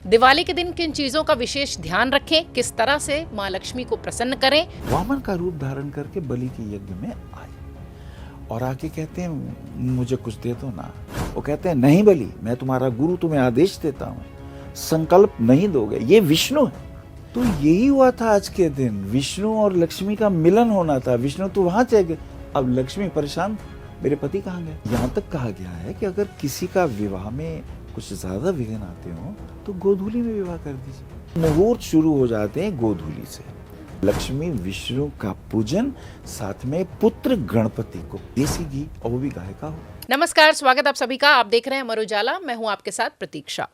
दिवाली के दिन किन चीजों का विशेष ध्यान रखें, किस तरह से माँ लक्ष्मी को प्रसन्न करें। वामन का रूप धारण करके बलि के यज्ञ में आए और आके कहते हैं मुझे कुछ दे दो ना। वो कहते हैं नहीं बलि, मैं तुम्हारा गुरु, तुम्हें आदेश देता हूँ, संकल्प नहीं दोगे। ये विष्णु है। तो यही हुआ था आज के दिन, विष्णु और लक्ष्मी का मिलन होना था। विष्णु तो वहां चले गए, अब लक्ष्मी परेशान, मेरे पति कहाँ गए। यहाँ तक कहा गया है कि अगर किसी का विवाह में कुछ ज्यादा विघ्न आते हो तो गोधूली में विवाह कर दीजिए। मुहूर्त शुरू हो जाते हैं गोधूली से। लक्ष्मी विष्णु का पूजन, साथ में पुत्र गणपति को देसी घी, और वो भी गाय का हो। नमस्कार, स्वागत आप सभी का। आप देख रहे हैं अमर उजाला, मैं हूं आपके साथ प्रतीक्षा।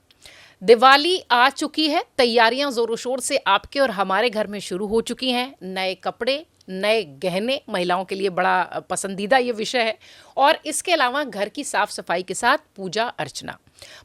दिवाली आ चुकी है, तैयारियां जोरों शोर से आपके और हमारे घर में शुरू हो चुकी हैं। नए कपड़े, नए गहने महिलाओं के लिए बड़ा पसंदीदा ये विषय है। और इसके अलावा घर की साफ सफाई के साथ पूजा अर्चना।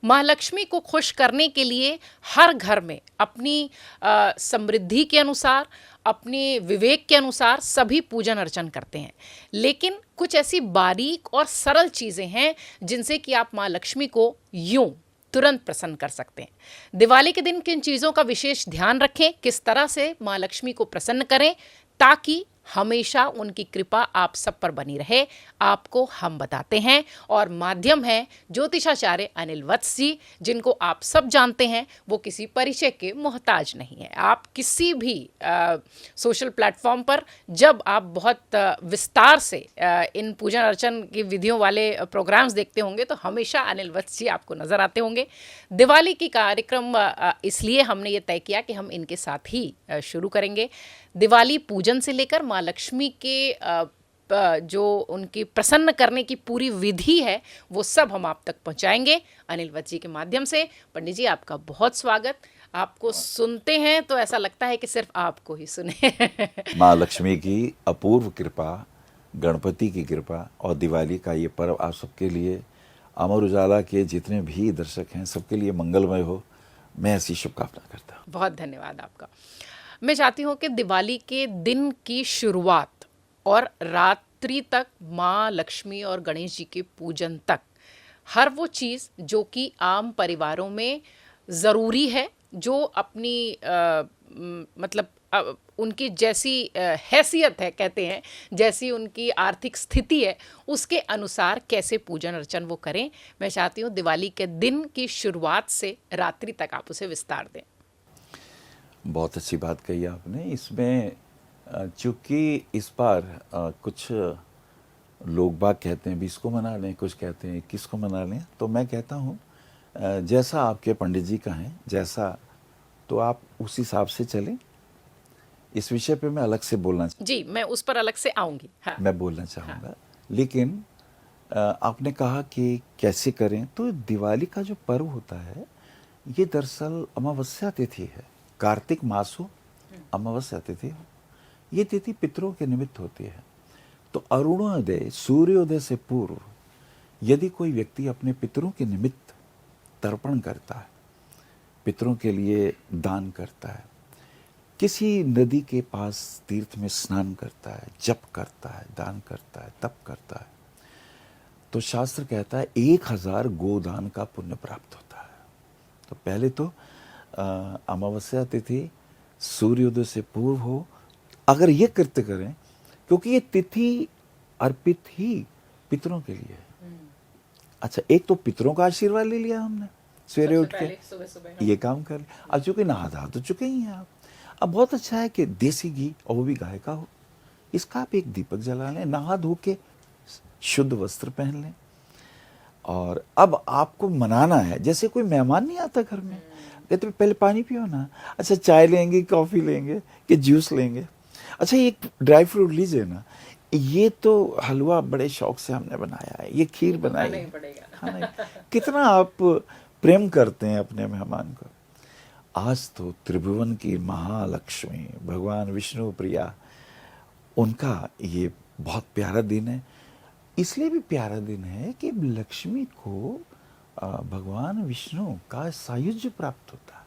माँ लक्ष्मी को खुश करने के लिए हर घर में अपनी समृद्धि के अनुसार, अपने विवेक के अनुसार सभी पूजन अर्चन करते हैं। लेकिन कुछ ऐसी बारीक और सरल चीज़ें हैं जिनसे कि आप माँ लक्ष्मी को यूं तुरंत प्रसन्न कर सकते हैं। दिवाली के दिन किन चीज़ों का विशेष ध्यान रखें, किस तरह से माँ लक्ष्मी को प्रसन्न करें ताकि हमेशा उनकी कृपा आप सब पर बनी रहे, आपको हम बताते हैं। और माध्यम है ज्योतिषाचार्य अनिल वत्स जी, जिनको आप सब जानते हैं। वो किसी परिचय के मोहताज नहीं है। आप किसी भी सोशल प्लेटफॉर्म पर जब आप बहुत विस्तार से इन पूजन अर्चन की विधियों वाले प्रोग्राम्स देखते होंगे तो हमेशा अनिल वत्स जी आपको नजर आते होंगे। दिवाली की कार्यक्रम इसलिए हमने ये तय किया कि हम इनके साथ ही शुरू करेंगे। दिवाली पूजन से लेकर माँ लक्ष्मी के जो उनकी प्रसन्न करने की पूरी विधि है वो सब हम आप तक पहुंचाएंगे अनिल वत्स जी के माध्यम से। पंडित जी, आपका बहुत स्वागत। आपको सुनते हैं तो ऐसा लगता है कि सिर्फ आपको ही सुने। माँ लक्ष्मी की अपूर्व कृपा, गणपति की कृपा और दिवाली का ये पर्व आप सबके लिए, अमर उजाला के जितने भी दर्शक हैं, सबके लिए मंगलमय हो, मैं ऐसी शुभकामना करता हूँ। बहुत धन्यवाद आपका। मैं चाहती हूँ कि दिवाली के दिन की शुरुआत और रात्रि तक माँ लक्ष्मी और गणेश जी के पूजन तक हर वो चीज़ जो कि आम परिवारों में ज़रूरी है, जो अपनी उनकी जैसी हैसियत है, कहते हैं जैसी उनकी आर्थिक स्थिति है, उसके अनुसार कैसे पूजन अर्चन वो करें। मैं चाहती हूँ दिवाली के दिन की शुरुआत से रात्रि तक आप उसे विस्तार दें। बहुत अच्छी बात कही आपने। इसमें चूंकि इस बार कुछ लोग बाग कहते हैं 20 को मना लें, कुछ कहते हैं 21 को मना लें, तो मैं कहता हूँ जैसा आपके पंडित जी का है, जैसा तो आप उस हिसाब से चलें। इस विषय पे मैं अलग से बोलना जी, मैं उस पर अलग से आऊंगी। हाँ। मैं बोलना चाहूँगा। हाँ। लेकिन आपने कहा कि कैसे करें, तो दिवाली का जो पर्व होता है ये दरअसल अमावस्या तिथि है। कार्तिक मास हो, अमावस्या तिथि हो, ये तिथि पितरों के निमित्त होती है। तो अरुणोदय, सूर्योदय से पूर्व यदि कोई व्यक्ति अपने पितरों के निमित्त तर्पण करता है, पितरों के लिए दान करता है, किसी नदी के पास तीर्थ में स्नान करता है, जप करता है, दान करता है, तप करता है, तो शास्त्र कहता है 1000 गोदान का पुण्य प्राप्त होता है। तो पहले तो अमावस्या तिथि सूर्योदय से पूर्व हो, अगर ये कृत्य करें, क्योंकि ये तिथि अर्पित ही पितरों के लिए है। अच्छा, एक तो पितरों का आशीर्वाद ले लिया हमने सवेरे उठ के, सुबह ये काम कर लिया। अब चूंकि नहा धा तो चुके ही हैं आप, अब बहुत अच्छा है कि देसी घी, और वो भी गाय का हो, इसका आप एक दीपक जला लें, नहा धो के शुद्ध वस्त्र पहन लें। और अब आपको मनाना है, जैसे कोई मेहमान नहीं आता घर में, कहते पहले पानी पियो ना, अच्छा चाय लेंगे, कॉफी लेंगे कि जूस लेंगे, अच्छा एक ड्राई फ्रूट लीजिए ना, ये तो हलवा बड़े शौक से हमने बनाया है, ये खीर बनाई है, खाना कितना आप प्रेम करते हैं अपने मेहमान को। आज तो त्रिभुवन की महालक्ष्मी भगवान विष्णु प्रिया, उनका ये बहुत प्यारा दिन है। इसलिए भी प्यारा दिन है कि लक्ष्मी को भगवान विष्णु का सायुज्य प्राप्त होता है।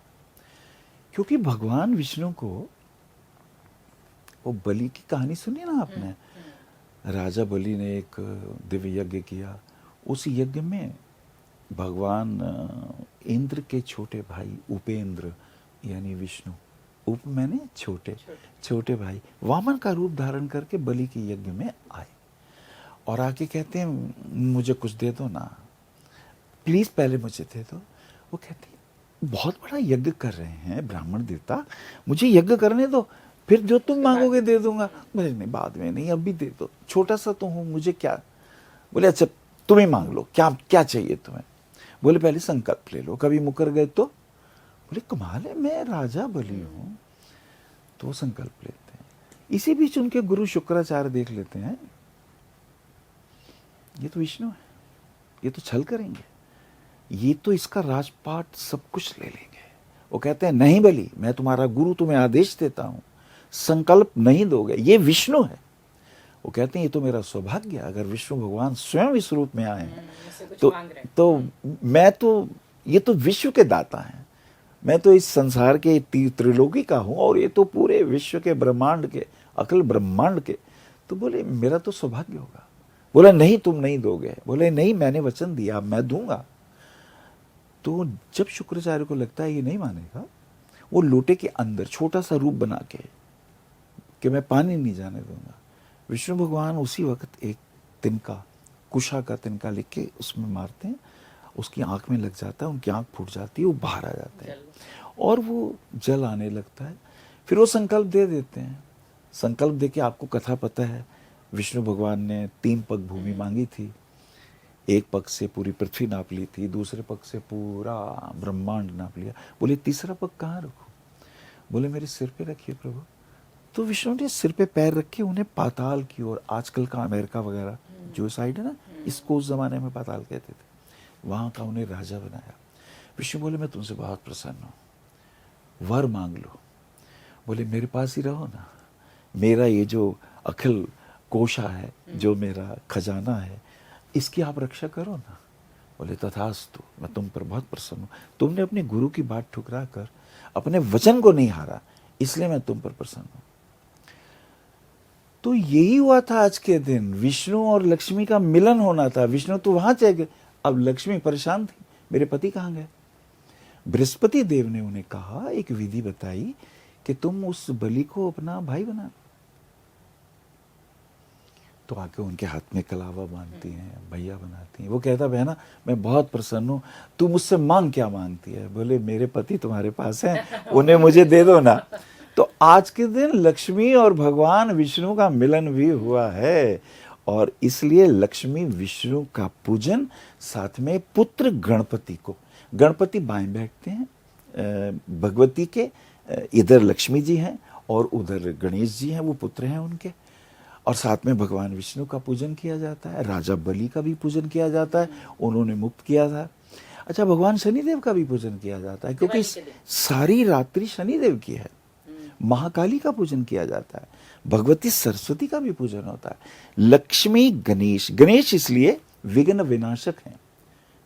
क्योंकि भगवान विष्णु को, वो बलि की कहानी सुनी ना आपने, राजा बलि ने एक दिव्य यज्ञ किया, उस यज्ञ में भगवान इंद्र के छोटे भाई उपेंद्र यानी विष्णु, उप मैंने छोटे, छोटे भाई वामन का रूप धारण करके बलि के यज्ञ में आए और आके कहते हैं मुझे कुछ दे दो ना प्लीज, पहले मुझे दे दो। वो कहते हैं बहुत बड़ा यज्ञ कर रहे हैं ब्राह्मण देवता, मुझे यज्ञ करने दो, फिर जो तुम मांगोगे दे दूंगा। बोले नहीं, बाद में नहीं, अभी दे दो, छोटा सा तो हूं, मुझे क्या। बोले अच्छा तुम ही मांग लो, क्या क्या चाहिए तुम्हें। बोले पहले संकल्प ले लो, कभी मुकर गए तो। बोले कमाल है, मैं राजा बलि हूं। तो वो संकल्प लेते हैं। इसी बीच उनके गुरु शुक्राचार्य देख लेते हैं ये तो विष्णु है, ये तो छल करेंगे, ये तो इसका राजपाट सब कुछ ले लेंगे। वो कहते हैं नहीं बलि, मैं तुम्हारा गुरु, तुम्हें आदेश देता हूं, संकल्प नहीं दोगे, ये विष्णु है। वो कहते हैं ये तो मेरा सौभाग्य, अगर विष्णु भगवान स्वयं इस रूप में आए हैं तो मैं तो, ये तो विश्व के दाता हैं, मैं तो इस संसार के त्रिलोकी का हूं और ये तो पूरे विश्व के ब्रह्मांड के, अखिल ब्रह्मांड के। तो बोले मेरा तो सौभाग्य होगा। बोला नहीं तुम नहीं दोगे। बोले नहीं, मैंने वचन दिया, मैं दूंगा। तो जब शुक्राचार्य को लगता है ये नहीं मानेगा, वो लोटे के अंदर छोटा सा रूप बना के कि मैं पानी नहीं जाने दूंगा, विष्णु भगवान उसी वक्त एक तिनका, कुशा का तिनका लिख के उसमें मारते हैं, उसकी आंख में लग जाता है, उनकी आंख फूट जाती है, वो बाहर आ जाते हैं और वो जल आने लगता है। फिर वो संकल्प दे देते हैं। संकल्प दे के, आपको कथा पता है, विष्णु भगवान ने 3 पग भूमि मांगी थी, एक पग से पूरी पृथ्वी नाप ली थी, दूसरे पग से पूरा ब्रह्मांड नाप लिया। बोले तीसरा पग कहाँ रखूं। बोले मेरे सिर पे रखिए प्रभु। तो विष्णु ने सिर पे पैर रखे उन्हें पाताल की ओर, आजकल का अमेरिका वगैरह जो साइड है ना, इसको उस जमाने में पाताल कहते थे, वहां का उन्हें राजा बनाया। विष्णु बोले मैं तुमसे बहुत प्रसन्न हूं, वर मांग लो। बोले मेरे पास ही रहो ना, मेरा ये जो अखिल कोशा है, जो मेरा खजाना है, इसकी आप रक्षा करो ना। बोले तथास्तु, मैं तुम पर बहुत प्रसन्न हूं, तुमने अपने गुरु की बात ठुकरा कर अपने वचन को नहीं हारा, इसलिए मैं तुम पर प्रसन्न हूं। तो यही हुआ था आज के दिन, विष्णु और लक्ष्मी का मिलन होना था। विष्णु तो वहां चले गए, अब लक्ष्मी परेशान थी, मेरे पति कहाँ गए। बृहस्पति देव ने उन्हें कहा, एक विधि बताई कि तुम उस बलि को अपना भाई बना। तो आके उनके हाथ में कलावा बांधती हैं, भैया बनाती हैं। वो कहता बहना मैं बहुत प्रसन्न हूं, तू मुझसे मांग क्या मांगती है। बोले मेरे पति तुम्हारे पास हैं, उन्हें मुझे दे दो ना। तो आज के दिन लक्ष्मी और भगवान विष्णु का मिलन भी हुआ है और इसलिए लक्ष्मी विष्णु का पूजन, साथ में पुत्र गणपति को, गणपति बाएं बैठते हैं भगवती के, इधर लक्ष्मी जी हैं और उधर गणेश जी हैं, वो पुत्र हैं उनके, और साथ में भगवान विष्णु का पूजन किया जाता है। राजा बलि का भी पूजन किया जाता है, उन्होंने मुक्त किया था। अच्छा, भगवान शनिदेव का भी पूजन किया जाता है क्योंकि सारी रात्रि शनिदेव की है। महाकाली का पूजन किया जाता है, भगवती सरस्वती का भी पूजन होता है। लक्ष्मी गणेश, गणेश इसलिए विघ्न विनाशक हैं।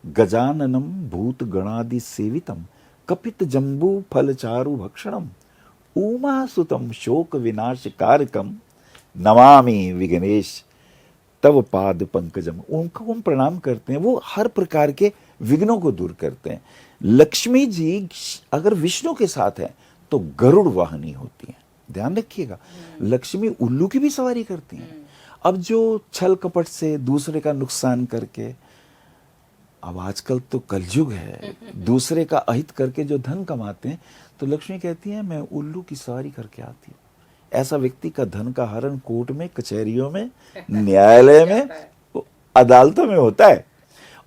गजाननम भूत गणादि सेवितम कपित जम्बू फल चारु भक्षणम उमा सुतम शोक विनाश कारकम नमामि विघ्नेश तव पाद पंकजम। उनको हम प्रणाम करते हैं, वो हर प्रकार के विघ्नों को दूर करते हैं। लक्ष्मी जी अगर विष्णु के साथ है तो गरुड़ वाहनी होती हैं, ध्यान रखिएगा। लक्ष्मी उल्लू की भी सवारी करती हैं। अब जो छल कपट से दूसरे का नुकसान करके, अब आजकल तो कलयुग है, दूसरे का अहित करके जो धन कमाते हैं, तो लक्ष्मी कहती है मैं उल्लू की सवारी करके आती हूँ। ऐसा व्यक्ति का धन का हरण कोर्ट में, कचहरियों में, न्यायालय में, अदालतों में होता है।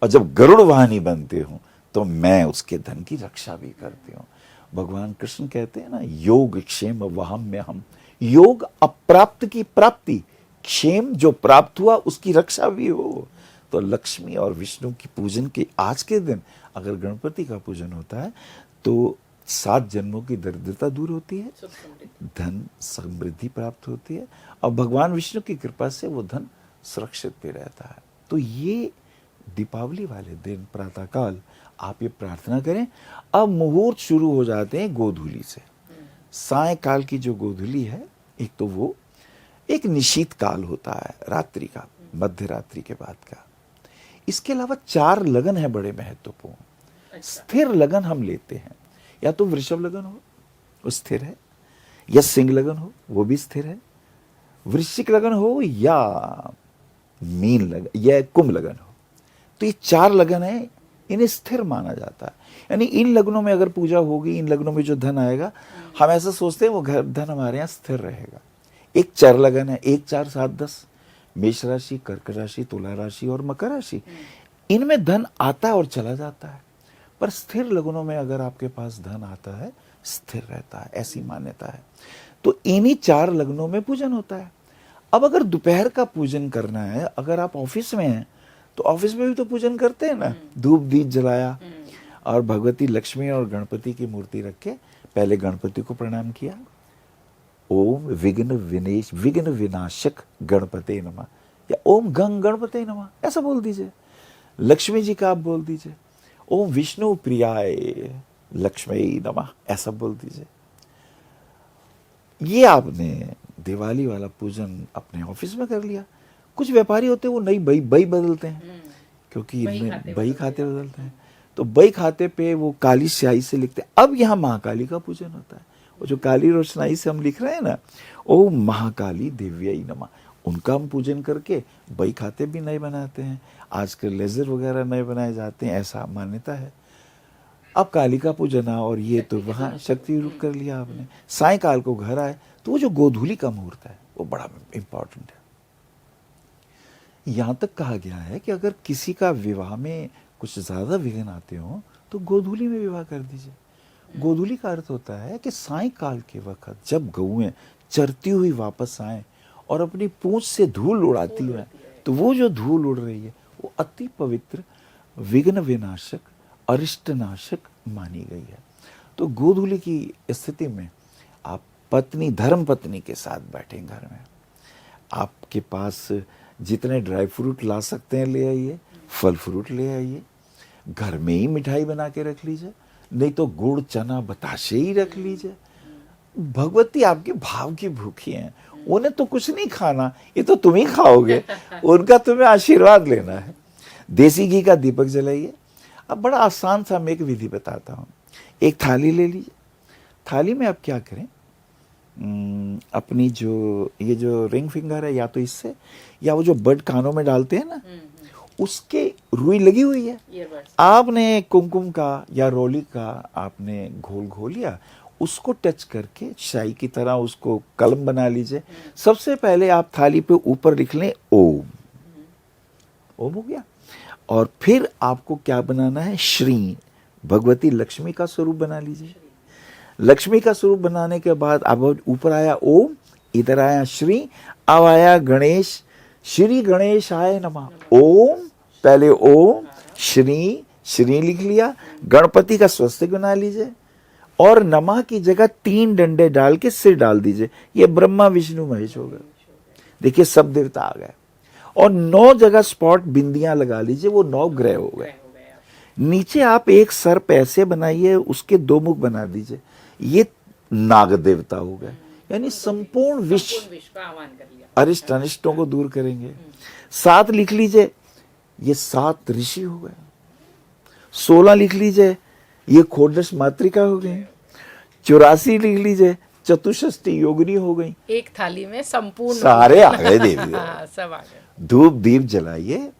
और जब गरुड़ वाहनी बनते हो तो मैं उसके धन की रक्षा भी करती हूँ। भगवान कृष्ण कहते हैं ना, योग क्षेम वहम में हम, योग अप्राप्त की प्राप्ति, क्षेम जो प्राप्त हुआ उसकी रक्षा भी हो। तो लक्ष्मी और विष्णु की पूजन के आज के दिन अगर गणपति का पूजन होता है तो 7 जन्मों की दरिद्रता दूर होती है, धन समृद्धि प्राप्त होती है और भगवान विष्णु की कृपा से वो धन सुरक्षित भी रहता है। तो ये दीपावली वाले दिन प्रातःकाल आप ये प्रार्थना करें। अब मुहूर्त शुरू हो जाते हैं गोधूली से। सायकाल की जो गोधूली है, एक तो वो एक निशीत काल होता है, रात्रि का, मध्य रात्रि के बाद का। इसके अलावा 4 लगन है बड़े महत्वपूर्ण। स्थिर लगन हम लेते हैं, या तो वृषभ लगन हो वो स्थिर है, या सिंह लगन हो वो भी स्थिर है, वृश्चिक लगन हो या मीन लगन या कुंभ लगन हो, तो ये 4 लगन है, इन्हें स्थिर माना जाता है। यानी इन लगनों में अगर पूजा होगी, इन लगनों में जो धन आएगा, हम ऐसा सोचते हैं वो घर धन हमारे यहाँ स्थिर रहेगा। एक चर लगन है, 1 4 7 10, मेष राशि, कर्क राशि, तुला राशि और मकर राशि, इनमें धन आता है और चला जाता है। पर स्थिर लगनों में अगर आपके पास धन आता है, स्थिर रहता है, ऐसी मान्यता है। तो इन्हीं 4 लगनों में पूजन होता है। अब अगर दोपहर का पूजन करना है, अगर आप ऑफिस में हैं तो ऑफिस में भी तो पूजन करते हैं ना, धूप दीप जलाया और भगवती लक्ष्मी और गणपति की मूर्ति रख के पहले गणपति को प्रणाम किया, ओम विघ्न विनाशक गणपते नमः, या ओम गंग गणपते नमः ऐसा बोल दीजिए। लक्ष्मी जी का आप बोल दीजिए, ओम विष्णु प्रियाय लक्ष्मी नमः ऐसा बोल दीजिए। ये आपने दिवाली वाला पूजन अपने ऑफिस में कर लिया। कुछ व्यापारी होते हैं वो नई बही बदलते हैं, क्योंकि इनमें बही खाते बदलते हैं, तो बही खाते पे वो काली स्याही से लिखते हैं। अब यहाँ महाकाली का पूजन होता है, वो जो काली रोशनाई से हम लिख रहे हैं ना, ओम महाकाली दिव्यई नमः, उनका हम पूजन करके बही खाते भी नए बनाते हैं। आजकल लेजर वगैरह नए बनाए जाते हैं, ऐसा मान्यता है। अब काली का पूजन और ये तो वहाँ शक्ति रूप कर लिया आपने। सायकाल को घर आए तो वो जो गोधूली का मुहूर्त है वो बड़ा इंपॉर्टेंट है। यहाँ तक कहा गया है कि अगर किसी का विवाह में कुछ ज्यादा विघ्न आते हो तो गोधूली में विवाह कर दीजिए। गोधूली का अर्थ होता है कि सायकाल के वक्त जब गौएं चरती हुई वापस आए और अपनी पूंछ से धूल उड़ाती है, तो वो जो धूल उड़ रही है वो अति पवित्र, विघ्न विनाशक, अरिष्ट नाशक मानी गई है। तो गोधूली की स्थिति में आप पत्नी, धर्म पत्नी के साथ बैठे घर में, आपके पास जितने ड्राई फ्रूट ला सकते हैं ले आइए, फल फ्रूट ले आइए, घर में ही मिठाई बना के रख लीजिए, नहीं तो गुड़ चना बताशे ही रख लीजिए। भगवती आपके भाव की भूखी हैं, उन्हें तो कुछ नहीं खाना, ये तो तुम ही खाओगे, उनका तुम्हें आशीर्वाद लेना है। देसी घी का दीपक जलाइए। अब बड़ा आसान सा मैं एक विधि बताता हूँ। एक थाली ले लीजिए, थाली में आप क्या करें, अपनी जो ये जो रिंग फिंगर है, या तो इससे या वो जो बड कानों में डालते हैं ना, उसके रुई लगी हुई है, आपने कुमकुम का या रोली का आपने घोल लिया, उसको टच करके शाही की तरह उसको कलम बना लीजिए। सबसे पहले आप थाली पे ऊपर लिख लें ओम, ओम हो गया। और फिर आपको क्या बनाना है, श्री, भगवती लक्ष्मी का स्वरूप बना लीजिए। लक्ष्मी का स्वरूप बनाने के बाद अब ऊपर आया ओम, इधर आया श्री, अब आया गणेश, श्री गणेशाय नमः। ओम, पहले ओम, श्री लिख लिया, गणपति का स्वस्तिक बना लीजिए और नमः की जगह 3 डंडे डाल के सिर डाल दीजिए। ये ब्रह्मा विष्णु महेश हो गए। देखिए सब देवता आ गए। और 9 जगह स्पॉट बिंदियां लगा लीजिए, वो 9 ग्रह हो गए। नीचे आप एक सर्प ऐसे बनाइए, उसके 2 मुख बना दीजिए, ये नाग देवता हो गए। यानी संपूर्ण विश्व का आह्वान कर लिया, अरिष्ट अनिष्टों को दूर करेंगे। 7 लिख लीजिए, ये 7 ऋषि हो गए। 16 लिख लीजिए, ये खोडश मातृका हो गई। 84 लिख लीजिए, चतुष्षष्टि योगिनी हो गई। एक थाली में संपूर्ण सारे आ गए देवी। हाँ, सब आ गए। धूप दीप जलाइए।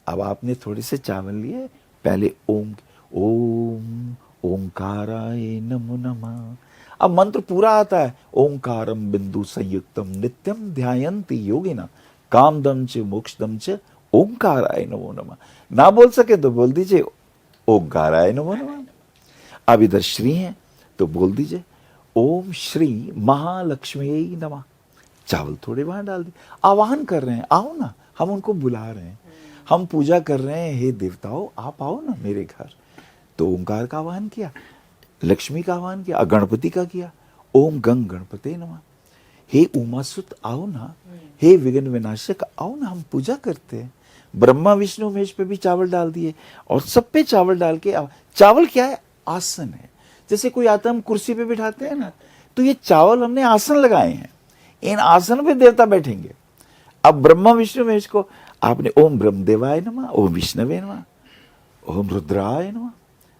अब आपने थोड़े से चावल लिए, पहले ओम ओम ओंकाराय नमो नमः। अब मंत्र पूरा आता है, ओंकारम बिंदु संयुक्तम नित्यम ध्यायन्ति योगिना कामदम च मोक्षदम च ओंकाराय नमो नमः। ना बोल सके तो बोल दीजिए ओंकाराय नमो नमः। अब इधर श्री है तो बोल दीजिए ओम श्री महालक्ष्मी नमः। चावल थोड़े वहां डाल दिए, आह्वान कर रहे हैं, आओ ना, हम उनको बुला रहे हैं, हम पूजा कर रहे हैं, हे देवताओं आप आओ ना मेरे घर। तो ओंकार का आह्वान किया, लक्ष्मी का आह्वान किया, गणपति का किया, ओम गंग गणपते नमः। हे उमासुत आओ ना, हे विघ्न विनाशक आओ ना, हम पूजा करते हैं। ब्रह्मा विष्णु महेश पे भी चावल डाल दिए और सब पे चावल डाल के, चावल क्या है, आसन है। जैसे कोई आता हम कुर्सी पे बिठाते हैं ना, तो ये चावल हमने आसन लगाए हैं, इन आसन पे देवता बैठेंगे। अब ब्रह्मा विष्णु महेश को आपने ओम ब्रह्मदेवाय नमः, ओम विष्णवे नमः, ओम रुद्राय नमः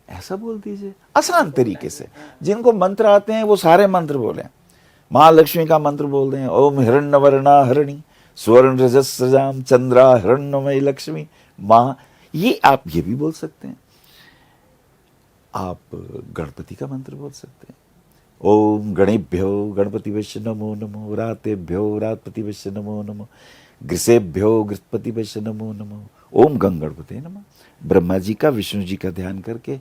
ऐसा बोल दीजिए आसान तरीके से। जिनको मंत्र आते हैं वो सारे मंत्र बोले। महालक्ष्मी का मंत्र बोल दें, ओम हिरण्यवर्णा हरिणी स्वर्ण रजस्रजाम चंद्रा हिरण्यमयी लक्ष्मी माँ। ये आप ये भी बोल सकते हैं। आप गणपति का मंत्र बोल सकते हैं, ओम गणेभ्यो गणपतिभ्यो नमो नमो, रातेभ्यो रातपतिभ्यो नमो नमो, गृसेभ्यो गृहपतिभ्यो नमो नमो, ओम गंगणपते नमः। ब्रह्मा जी का विष्णु जी का ध्यान करके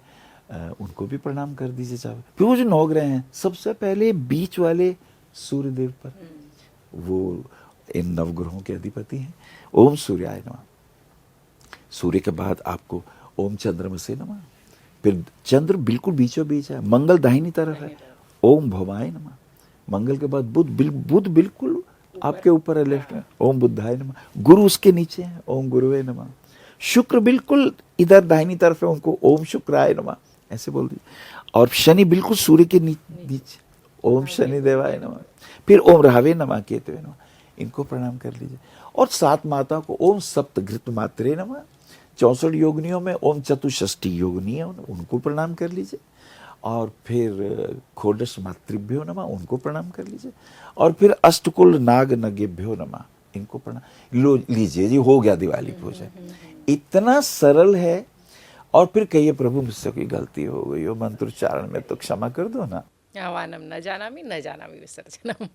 उनको भी प्रणाम कर दीजिए। चाहे फिर वो जो 9 ग्रह हैं, सबसे पहले बीच वाले सूर्य देव पर, वो इन नवग्रहों के अधिपति हैं। ओम सूर्याय नमः। सूर्य के बाद आपको ओम चंद्रमसे नमः। फिर चंद्र बिल्कुल बीचों बीच है, मंगल दाहिनी तरफ है, ओम भवाय नमः। मंगल के बाद बुध बिल्कुल आपके ऊपर है, लेफ्ट में, ओम बुद्धाय नमः। गुरु उसके नीचे है, ओम गुरुवे नमः। शुक्र बिल्कुल इधर दाहिनी तरफ है, उनको ओम शुक्राय नमः ऐसे बोल दीजिए। और शनि बिल्कुल सूर्य के नीचे, ओम शनि देवाय नमः। फिर ओम राहवे नमः केतवे नमः, इनको प्रणाम कर लीजिए। और 7 माता को ओम सप्तघृत मात्रे नमः। 64 योगिनियों में ओम चतुष्षष्टि योगिनी है, उनको प्रणाम कर लीजिए। और फिर खोडश मातृभ्यो नमः, उनको प्रणाम कर लीजिए। और फिर अष्टकुल नाग नगेभ्यो नमः, इनको प्रणाम लीजिए। जी हो गया दिवाली पूजा। इतना सरल है। और फिर कहिए प्रभु मुझसे कोई गलती हो गई हो मंत्रोच्चारण में तो क्षमा कर दो ना। आवानम न जानामि विसर्जनम।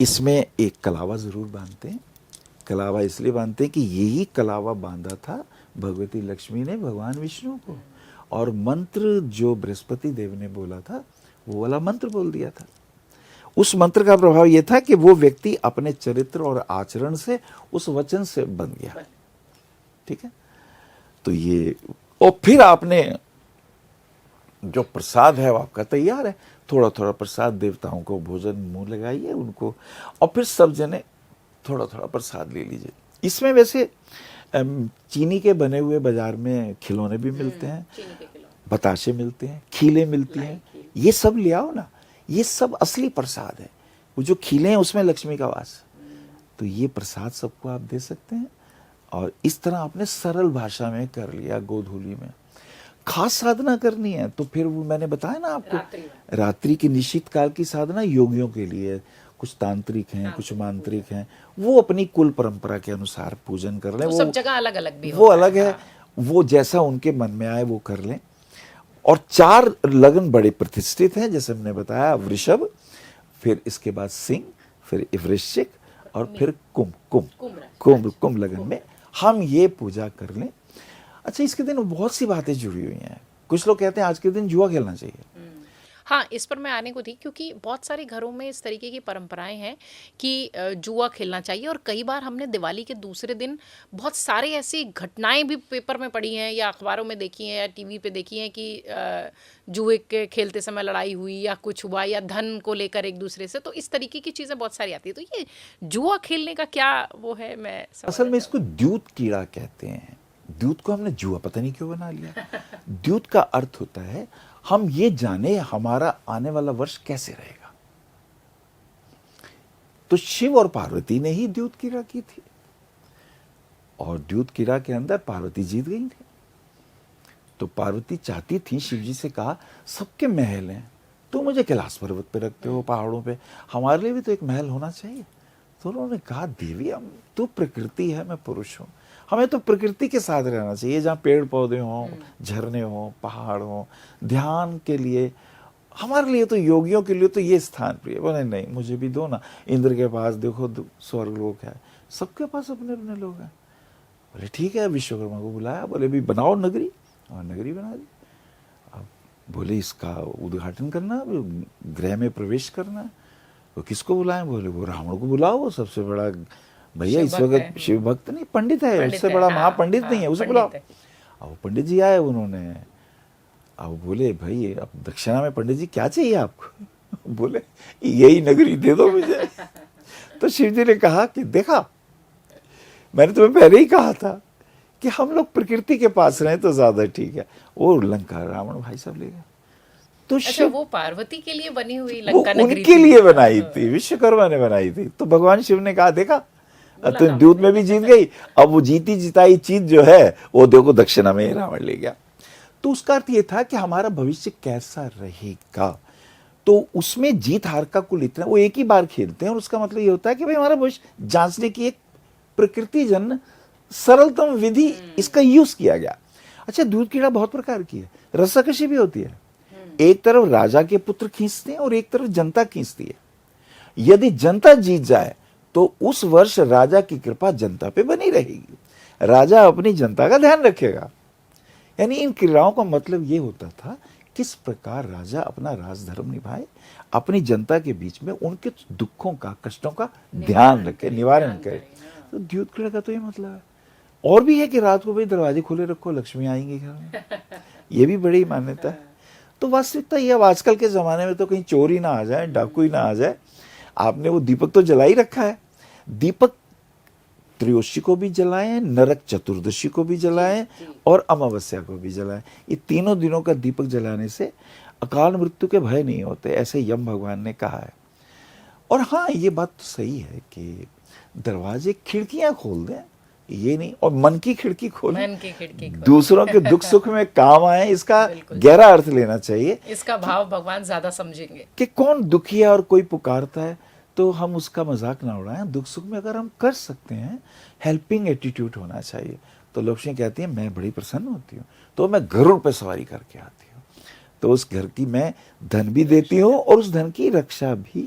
इसमें एक कलावा जरूर बांधते हैं। कलावा इसलिए बांधते हैं कि यही कलावा बांधा था भगवती लक्ष्मी ने भगवान विष्णु को। और मंत्र जो बृहस्पति देव ने बोला था वो वाला मंत्र बोल दिया था। उस मंत्र का प्रभाव यह था कि वो व्यक्ति अपने चरित्र और आचरण से उस वचन से बन गया। ठीक है, तो ये। और फिर आपने जो प्रसाद है वो आपका तैयार है। थोड़ा थोड़ा प्रसाद देवताओं को भोजन मुंह लगाइए उनको, और फिर सब जने थोड़ा थोड़ा प्रसाद ले लीजिए। इसमें वैसे चीनी के बने हुए बाजार में खिलौने भी मिलते हैं, बताशे मिलते हैं, खीले मिलती हैं, ये सब ले आओ ना। ये सब असली प्रसाद है। वो जो खीले हैं उसमें लक्ष्मी का वास। तो ये प्रसाद सबको आप दे सकते हैं। और इस तरह आपने सरल भाषा में कर लिया। गोधूली में खास साधना करनी है तो फिर वो मैंने बताया ना आपको, रात्रि की निश्चित काल की साधना योगियों के लिए। कुछ तांत्रिक हैं, कुछ मांत्रिक हैं, वो अपनी कुल परंपरा के अनुसार पूजन कर लें। वो सब जगह अलग अलग भी वो अलग है। वो जैसा उनके मन में आए वो कर लें। और 4 लगन बड़े प्रतिष्ठित हैं, जैसे हमने बताया, वृषभ, फिर इसके बाद सिंह, फिर वृश्चिक, और फिर कुंभ लगन में हम ये पूजा कर लें। अच्छा, इसके दिन बहुत सी बातें जुड़ी हुई हैं। कुछ लोग कहते हैं आज के दिन जुआ खेलना चाहिए। हाँ, इस पर मैं आने को थी, क्योंकि बहुत सारे घरों में इस तरीके की परंपराएं हैं कि जुआ खेलना चाहिए। और कई बार हमने दिवाली के दूसरे दिन बहुत सारे ऐसी घटनाएं भी पेपर में पढ़ी हैं या अखबारों में देखी हैं या टीवी पे देखी हैं कि जुए के खेलते समय लड़ाई हुई या कुछ हुआ, या धन को लेकर एक दूसरे से। तो इस तरीके की चीज़ें बहुत सारी आती है। तो ये जुआ खेलने का क्या वो है? मैं असल में इसको द्यूत कीड़ा कहते हैं। द्यूत को हमने जुआ पता नहीं क्यों बना लिया। द्यूत का अर्थ होता है हम ये जाने हमारा आने वाला वर्ष कैसे रहेगा। तो शिव और पार्वती ने ही द्यूत कीड़ा की थी, और द्यूत कीड़ा के अंदर पार्वती जीत गई थी। तो पार्वती चाहती थी, शिव जी से कहा सबके महल हैं, तो मुझे कैलाश पर्वत पे रखते हो, पहाड़ों पे, हमारे लिए भी तो एक महल होना चाहिए। तो उन्होंने कहा देवी हम तू प्रकृति है, मैं पुरुष हूं, हमें तो प्रकृति के साथ रहना चाहिए, जहाँ पेड़ पौधे हों, झरने हों, पहाड़ हों, ध्यान के लिए। हमारे लिए तो योगियों के लिए तो ये स्थान प्रिय। बोले नहीं, मुझे भी दो ना। इंद्र के पास देखो स्वर्ग लोक है, सबके पास अपने अपने लोग हैं। बोले ठीक है, विश्वकर्मा को बुलाया, बोले भी बनाओ नगरी, और नगरी बना दी। अब बोले इसका उद्घाटन करना, गृह में प्रवेश करना। तो किसको बुलाएं? बोले वो रावण को बुलाओ, वो सबसे बड़ा भैया इस वक्त शिव भक्त नहीं, पंडित है, उससे बड़ा महापंडित नहीं है, उसे बुलाओ। अब पंडित जी आए, उन्होंने अब बोले भाई अब दक्षिणा में पंडित जी क्या चाहिए आपको? बोले यही नगरी दे दो मुझे। तो शिव जी ने कहा कि देखा, मैंने तुम्हें पहले ही कहा था कि हम लोग प्रकृति के पास रहें तो ज्यादा ठीक है। और लंका रावण भाई साहब ले गए। तो अच्छा, वो पार्वती के लिए बनी हुई लंका नगरी उनके लिए बनाई थी, विश्वकर्मा ने बनाई थी। तो भगवान शिव ने कहा देखा, तो द्यूत में भी जीत गई, अब वो जीती जिताई चीज जो है वो देखो दक्षिणा में रावण ले गया। तो उसका अर्थ ये था कि हमारा भविष्य कैसा रहेगा। तो उसमें जीत हार का कुल इतना, वो एक ही बार खेलते हैं और उसका मतलब ये होता है कि भाई हमारा भविष्य जांचने की एक प्रकृति जन्य सरलतम विधि इसका यूज किया गया। अच्छा, दूध कीड़ा बहुत प्रकार की है, रस्साकशी भी होती है। एक तरफ राजा के पुत्र खींचते हैं और एक तरफ जनता खींचती है। यदि जनता जीत जाए तो उस वर्ष राजा की कृपा जनता पे बनी रहेगी, राजा अपनी जनता का ध्यान रखेगा। यानी इन क्रीड़ाओं का मतलब ये होता था किस प्रकार राजा अपना राजधर्म निभाए, अपनी जनता के बीच में उनके दुखों का, कष्टों का ध्यान रखे, निवारण करे। तो द्यूत क्रीड़ा का तो ये मतलब है। और भी है कि रात को भाई दरवाजे खुले रखो, लक्ष्मी आएंगी घर में, ये भी बड़ी मान्यता है। तो वास्तविकता ये, अब आजकल के जमाने में तो कहीं चोर ही ना आ जाए, डाकू ही ना आ जाए, आपने वो दीपक तो जला ही रखा है। दीपक त्रयोदशी को भी जलाएं, नरक चतुर्दशी को भी जलाएं और अमावस्या को भी जलाएं। ये तीनों दिनों का दीपक जलाने से अकाल मृत्यु के भय नहीं होते, ऐसे यम भगवान ने कहा है। और हाँ, ये बात तो सही है कि दरवाजे खिड़कियां खोल दें, ये नहीं, और मन की खिड़की खोलें, मन की खिड़की खोलें। दूसरों के दुख सुख में काम आए, इसका गहरा अर्थ लेना चाहिए। इसका भाव भगवान ज्यादा समझेंगे कि कौन दुखी है और कोई पुकारता है तो हम उसका मजाक ना उड़ाएं। दुख सुख में अगर हम कर सकते हैं, हेल्पिंग एटीट्यूड होना चाहिए। तो लक्ष्मी कहती है मैं बड़ी प्रसन्न होती हूँ, तो मैं गरुड़ पे सवारी करके आती हूँ, तो उस घर की मैं धन भी देती हूँ और उस धन की रक्षा भी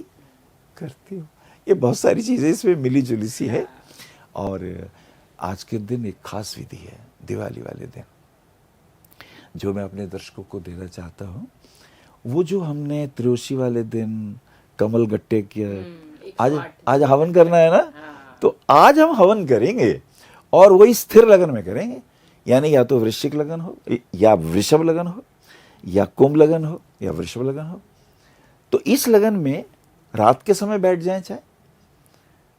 करती हूँ। ये बहुत सारी चीजें इसमें मिली जुली सी है। और आज के दिन एक खास विधि है, दिवाली वाले दिन, जो मैं अपने दर्शकों को देना चाहता हूँ। वो जो हमने त्रयोदशी वाले दिन कमल गट्टे के आज हवन करना है ना, तो आज हम हवन करेंगे और वही स्थिर लगन में करेंगे। यानी या तो वृश्चिक लगन हो, या वृषभ लगन हो, या कुंभ लगन हो, या वृषभ लगन हो। तो इस लगन में रात के समय बैठ जाएं, चाहे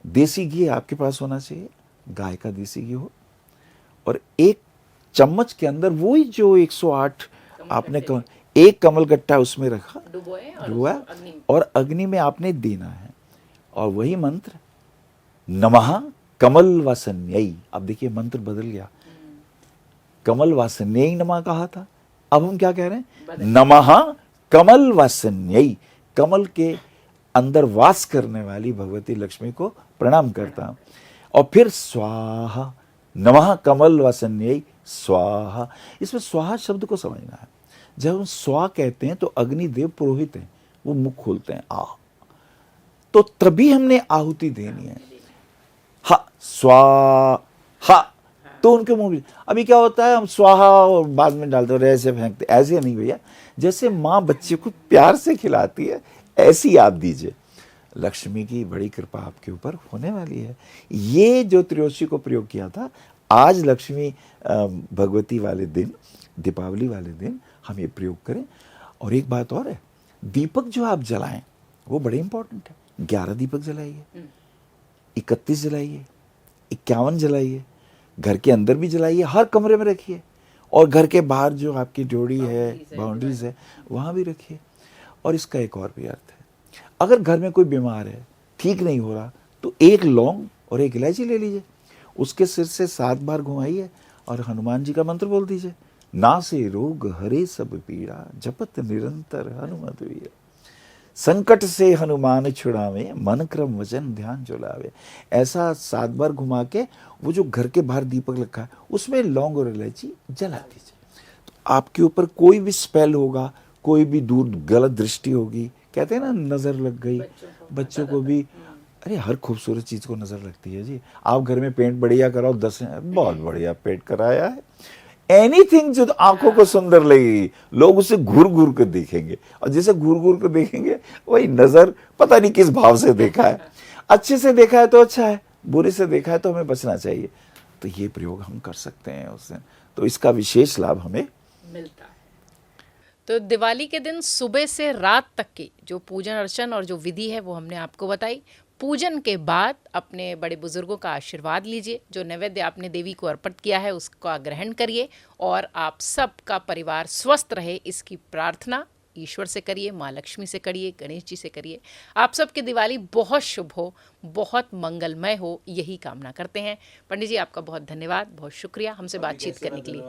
देसी घी आपके पास होना चाहिए, गाय का देसी घी हो, और एक चम्मच के अंदर वही जो 108 आपने एक कमल गट्टा उसमें रखा, डुबोया, और अग्नि में आपने देना है। और वही मंत्र नमः कमल वासन्यै, अब देखिए मंत्र बदल गया, कमल वासन्यै नमः कहा था, अब हम क्या कह रहे हैं, नमः कमल वासन्यै, कमल के अंदर वास करने वाली भगवती लक्ष्मी को प्रणाम करता हूं। और फिर स्वाहा, नमः कमल वासन्यै स्वाहा। इसमें स्वाहा शब्द को समझना है। जब हम स्वा कहते हैं तो अग्निदेव पुरोहित हैं, वो मुख खोलते हैं, आ, तो तभी हमने आहुति देनी है, हा स्वाहा, तो उनके मुंह में। अभी क्या होता है, हम स्वाहा और बाद में डालते और ऐसे फेंकते, ऐसे नहीं भैया। जैसे माँ बच्चे को प्यार से खिलाती है, ऐसी आप दीजिए। लक्ष्मी की बड़ी कृपा आपके ऊपर होने वाली है। ये जो त्रयोदशी को प्रयोग किया था, आज लक्ष्मी भगवती वाले दिन, दीपावली वाले दिन हम ये प्रयोग करें। और एक बात और है, दीपक जो आप जलाएं वो बड़े इंपॉर्टेंट है। 11 दीपक जलाइए, 31 जलाइए, 51 जलाइए, घर के अंदर भी जलाइए, हर कमरे में रखिए, और घर के बाहर जो आपकी ड्योढ़ी है, बाउंड्रीज है, वहां भी रखिए। और इसका एक और भी अर्थ है, अगर घर में कोई बीमार है, ठीक नहीं हो रहा, तो एक लौंग और एक इलायची ले लीजिए, उसके सिर से 7 बार घुमाइए और हनुमान जी का मंत्र बोल दीजिए, नासे रोग हरे सब पीड़ा, जपत निरंतर हनुमत वीर, संकट से हनुमान छुड़ावे, मन क्रम वचन ध्यान जो लावे। ऐसा 7 बार घुमा के वो जो घर के बाहर दीपक रखा है उसमें लौंग और इलायची जला दीजिए। तो आपके ऊपर कोई भी स्पेल होगा, कोई भी दूर गलत दृष्टि होगी, कहते हैं ना नजर लग गई, बच्चों को भी, अरे हर खूबसूरत चीज को नजर लगती है जी। आप घर में पेंट बढ़िया कराओ, 10 बहुत बढ़िया पेंट कराया है, एनीथिंग जो आंखों को सुंदर लगेगी, लोग उसे घूर घूर कर देखेंगे, और जैसे घूर घूर कर देखेंगे वही नजर पता नहीं किस भाव से देखा है। अच्छे से देखा है तो अच्छा है, बुरे से देखा है तो हमें बचना चाहिए। तो ये प्रयोग हम कर सकते हैं उस दिन, तो इसका विशेष लाभ हमें मिलता है। तो दिवाली के दिन सुबह से रात तक की जो पूजन अर्चन और जो विधि है वो हमने आपको बताई। पूजन के बाद अपने बड़े बुजुर्गों का आशीर्वाद लीजिए, जो नैवेद्य आपने देवी को अर्पित किया है उसका ग्रहण करिए, और आप सबका परिवार स्वस्थ रहे इसकी प्रार्थना ईश्वर से करिए, माँ लक्ष्मी से करिए, गणेश जी से करिए। आप सबकी दिवाली बहुत शुभ हो, बहुत मंगलमय हो, यही कामना करते हैं। पंडित जी आपका बहुत धन्यवाद, बहुत शुक्रिया हमसे बातचीत करने के लिए।